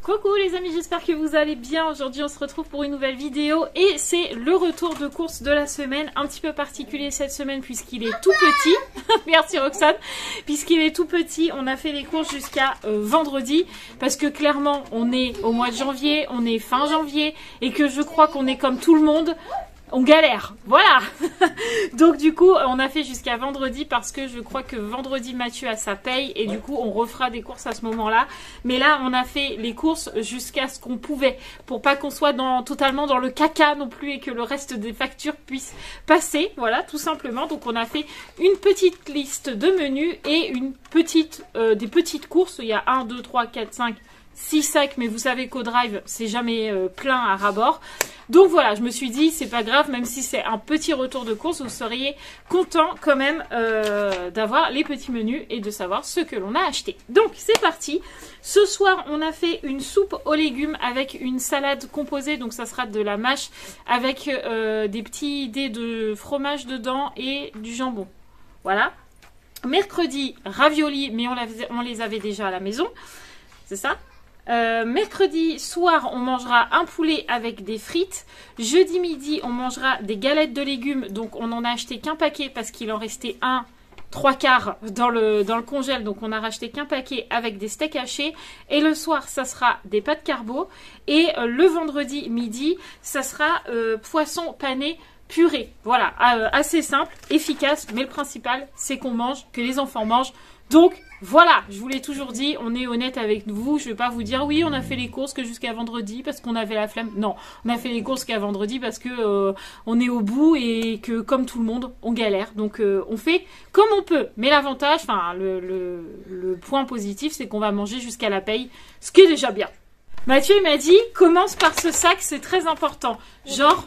Coucou les amis, j'espère que vous allez bien. Aujourd'hui on se retrouve pour une nouvelle vidéo et c'est le retour de course de la semaine. Un petit peu particulier cette semaine puisqu'il est tout petit. Merci Roxane. Puisqu'il est tout petit, on a fait les courses jusqu'à vendredi parce que clairement on est au mois de janvier, on est fin janvier et que je crois qu'on est comme tout le monde. On galère, voilà. Donc du coup, on a fait jusqu'à vendredi parce que je crois que vendredi Mathieu a sa paye et du coup, on refera des courses à ce moment-là. Mais là, on a fait les courses jusqu'à ce qu'on pouvait pour pas qu'on soit totalement dans le caca non plus et que le reste des factures puisse passer. Voilà, tout simplement. Donc on a fait une petite liste de menus et des petites courses. Il y a 1, 2, 3, 4, 5... 6 sacs, mais vous savez qu'au drive, c'est jamais plein à ras-bord. Donc voilà, je me suis dit, c'est pas grave, même si c'est un petit retour de course, vous seriez content quand même d'avoir les petits menus et de savoir ce que l'on a acheté. Donc c'est parti. Ce soir, on a fait une soupe aux légumes avec une salade composée, donc ça sera de la mâche avec des petits dés de fromage dedans et du jambon. Voilà. Mercredi, raviolis, mais on les avait déjà à la maison. C'est ça? Mercredi soir, on mangera un poulet avec des frites. Jeudi midi, on mangera des galettes de légumes. Donc, on en a acheté qu'un paquet parce qu'il en restait un 3/4 dans le congèle. Donc, on a racheté qu'un paquet avec des steaks hachés. Et le soir, ça sera des pâtes carbo. Et le vendredi midi, ça sera poisson pané purée. Voilà, assez simple, efficace. Mais le principal, c'est qu'on mange, que les enfants mangent. Donc, voilà, je vous l'ai toujours dit, on est honnête avec vous. Je ne vais pas vous dire, oui, on a fait les courses que jusqu'à vendredi parce qu'on avait la flemme. Non, on a fait les courses qu'à vendredi parce que on est au bout et que, comme tout le monde, on galère. Donc, on fait comme on peut. Mais l'avantage, enfin, le point positif, c'est qu'on va manger jusqu'à la paye, ce qui est déjà bien. Mathieu, il m'a dit, commence par ce sac, c'est très important. Genre,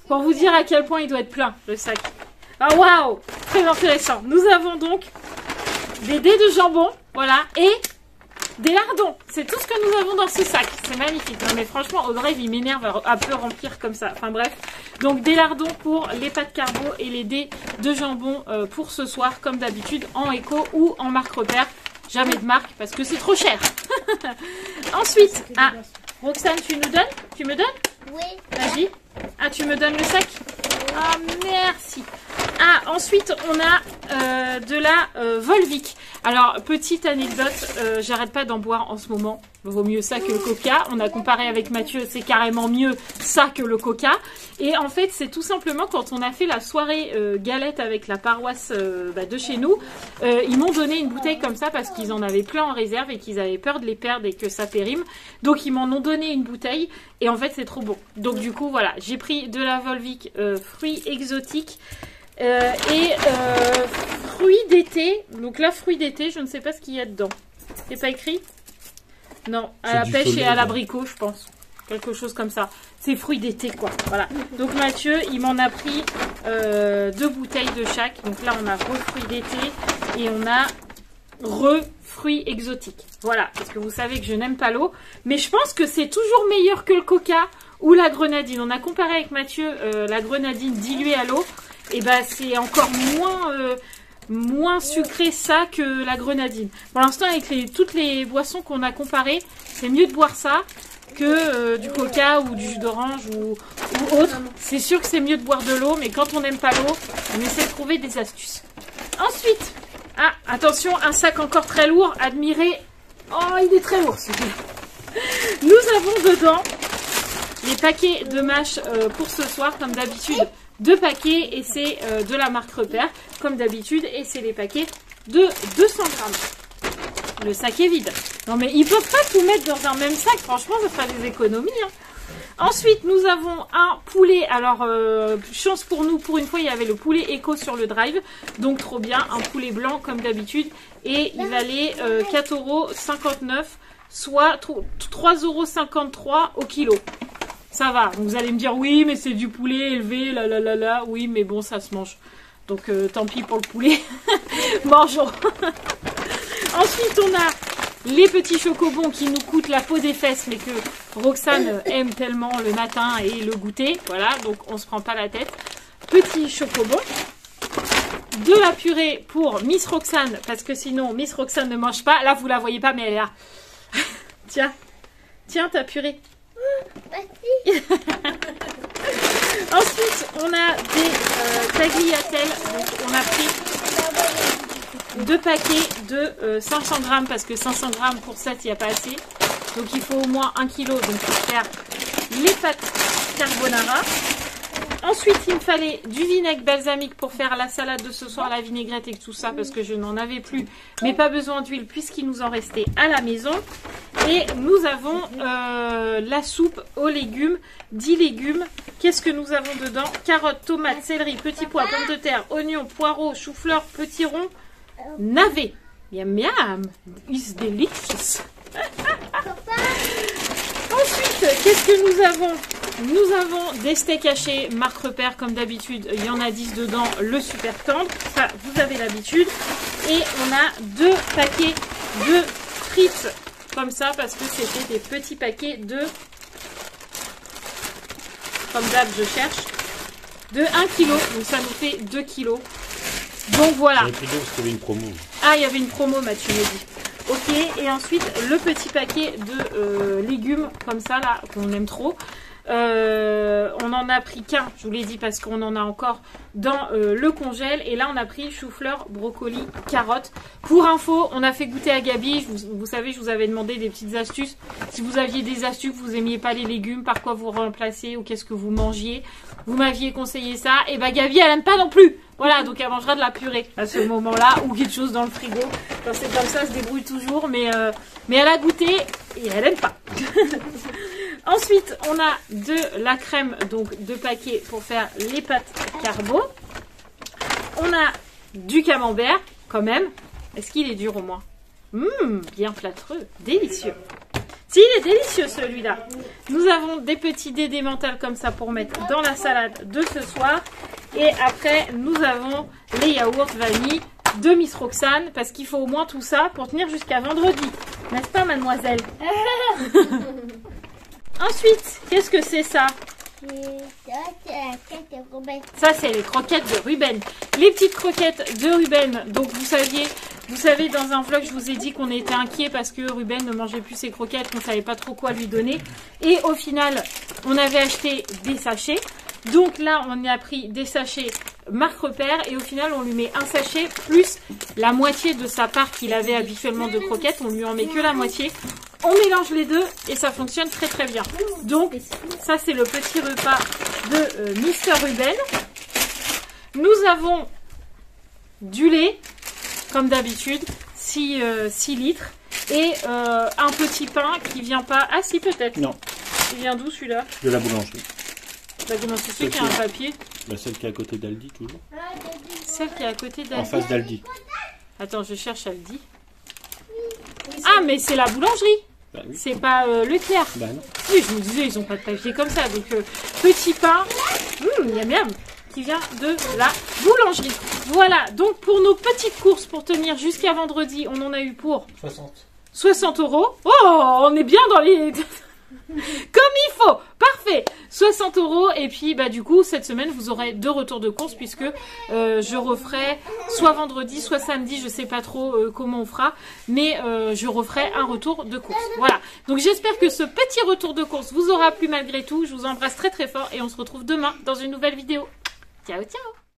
pour vous dire à quel point il doit être plein, le sac. Ah, waouh, très intéressant. Nous avons donc des dés de jambon, voilà, et des lardons. C'est tout ce que nous avons dans ce sac. C'est magnifique. Non mais franchement, Audrey, il m'énerve à peu remplir comme ça. Enfin bref. Donc des lardons pour les pâtes carbo et les dés de jambon pour ce soir, comme d'habitude, en éco ou en marque repère. Jamais de marque parce que c'est trop cher. Ensuite, ah, Roxane, tu nous donnes? Tu me donnes? Oui. Vas-y. Ah, tu me donnes le sac? Ah, merci. Ah, ensuite, on a de la Volvic. Alors, petite anecdote, j'arrête pas d'en boire en ce moment. Vaut mieux ça que le coca. On a comparé avec Mathieu, c'est carrément mieux ça que le coca. Et en fait, c'est tout simplement quand on a fait la soirée galette avec la paroisse de chez nous, ils m'ont donné une bouteille comme ça parce qu'ils en avaient plein en réserve et qu'ils avaient peur de les perdre et que ça périme. Donc, ils m'en ont donné une bouteille et en fait, c'est trop bon. Donc, du coup, voilà, j'ai pris de la Volvic fruits exotiques. Fruits d'été. Donc là, fruits d'été, je ne sais pas ce qu'il y a dedans. C'est pas écrit? Non, à la pêche et à l'abricot, je pense. Quelque chose comme ça. C'est fruits d'été, quoi. Voilà. Donc Mathieu, il m'en a pris 2 bouteilles de chaque. Donc là, on a fruits d'été et on a fruits exotiques. Voilà, parce que vous savez que je n'aime pas l'eau. Mais je pense que c'est toujours meilleur que le coca ou la grenadine. On a comparé avec Mathieu la grenadine diluée à l'eau. Et ben c'est encore moins sucré ça que la grenadine. Pour l'instant, avec toutes les boissons qu'on a comparées, c'est mieux de boire ça que du coca ou du jus d'orange ou autre. C'est sûr que c'est mieux de boire de l'eau, mais quand on n'aime pas l'eau, on essaie de trouver des astuces. Ensuite, ah, attention, un sac encore très lourd, admirez. Oh, il est très lourd celui-là. Nous avons dedans les paquets de mâche pour ce soir, comme d'habitude. 2 paquets et c'est de la marque Repère comme d'habitude et c'est les paquets de 200 grammes. Le sac est vide. Non mais ils peuvent pas tout mettre dans un même sac, franchement ça fera des économies. Hein. Ensuite nous avons un poulet, alors chance pour nous, pour une fois il y avait le poulet éco sur le drive, donc trop bien, un poulet blanc comme d'habitude et il valait 4,59 €, soit 3,53 € au kilo. Ça va, vous allez me dire oui mais c'est du poulet élevé, là, oui mais bon ça se mange. Donc tant pis pour le poulet, mangeons. Ensuite on a les petits chocobons qui nous coûtent la peau des fesses mais que Roxane aime tellement le matin et le goûter. Voilà, donc on se prend pas la tête. Petits chocobons. De la purée pour Miss Roxane parce que sinon Miss Roxane ne mange pas. Là vous la voyez pas mais elle est là. Tiens, Tiens, ta purée. Ensuite, on a des tagliatelles. Donc, on a pris 2 paquets de 500 grammes parce que 500 grammes pour 7, il n'y a pas assez. Donc, il faut au moins 1 kg donc, pour faire les pâtes carbonara. Ensuite, il me fallait du vinaigre balsamique pour faire la salade de ce soir, la vinaigrette et tout ça parce que je n'en avais plus. Mais pas besoin d'huile puisqu'il nous en restait à la maison. Et nous avons la soupe aux légumes, 10 légumes. Qu'est-ce que nous avons dedans? Carottes, tomates, céleri, petits pois, pommes de terre, oignons, poireaux, chou-fleur, petits ronds, navets. Miam miam, it's delicious. Ensuite, qu'est-ce que nous avons? Nous avons des steaks hachés, marque repère comme d'habitude. Il y en a 10 dedans, le super tendre. Ça, vous avez l'habitude. Et on a 2 paquets de frites comme ça parce que c'était des petits paquets de... Comme d'hab, je cherche. De 1 kg. Donc ça nous fait 2 kg. Donc voilà. J'ai pris 2 parce qu'il y avait une promo. Ah, il y avait une promo, Mathieu me dit. Ok, et ensuite le petit paquet de légumes comme ça là qu'on aime trop. On en a pris qu'un, je vous l'ai dit parce qu'on en a encore dans le congèle. Et là on a pris chou-fleur, brocoli, carottes. Pour info, on a fait goûter à Gabi. Vous savez, je vous avais demandé des petites astuces. Si vous aviez des astuces, vous aimiez pas les légumes, par quoi vous remplacez ou qu'est-ce que vous mangiez. Vous m'aviez conseillé ça. Et bah Gabi, elle aime pas non plus. Voilà, donc elle mangera de la purée à ce moment-là ou quelque chose dans le frigo. Quand c'est comme ça, elle se débrouille toujours. Mais elle a goûté et elle aime pas. Ensuite, on a de la crème, donc 2 paquets pour faire les pâtes carbo. On a du camembert, quand même. Est-ce qu'il est dur au moins? Bien plâtreux, délicieux. Si, il est délicieux celui-là. Nous avons des petits dés mentales comme ça pour mettre dans la salade de ce soir. Et après, nous avons les yaourts vanille de Miss Roxane. Parce qu'il faut au moins tout ça pour tenir jusqu'à vendredi. N'est-ce pas, mademoiselle? Ensuite, qu'est-ce que c'est ça? Ça, c'est les croquettes de Ruben. Les petites croquettes de Ruben. Donc, vous savez, dans un vlog, je vous ai dit qu'on était inquiet parce que Ruben ne mangeait plus ses croquettes, qu'on ne savait pas trop quoi lui donner. Et au final, on avait acheté des sachets. Donc là, on a pris des sachets marque repère et au final, on lui met un sachet plus la moitié de sa part qu'il avait habituellement de croquettes. On lui en met que la moitié. On mélange les deux et ça fonctionne très très bien. Donc, ça c'est le petit repas de Mister Ruben. Nous avons du lait, comme d'habitude, 6 litres. Et un petit pain qui vient pas... Ah si, peut-être. Non. Il vient d'où celui-là? De la boulangerie. Bah, comment tu sais qu'il y a un papier? Bah, celle qui est à côté d'Aldi, toujours. Celle qui est à côté d'Aldi. En face d'Aldi. Attends, je cherche Aldi. Ah, mais c'est la boulangerie. Bah, oui. C'est pas Leclerc. Bah non. Oui, je me disais, ils ont pas de papier comme ça. Donc, petit pain, miam miam, qui vient de la boulangerie. Voilà, donc pour nos petites courses, pour tenir jusqu'à vendredi, on en a eu pour 60 €. Oh, on est bien dans les... Comme il faut. Parfait. 60 € et puis bah du coup cette semaine vous aurez 2 retours de course puisque je referai soit vendredi soit samedi, je sais pas trop comment on fera, mais je referai un retour de course. Voilà, donc j'espère que ce petit retour de course vous aura plu malgré tout. Je vous embrasse très très fort et on se retrouve demain dans une nouvelle vidéo. Ciao ciao.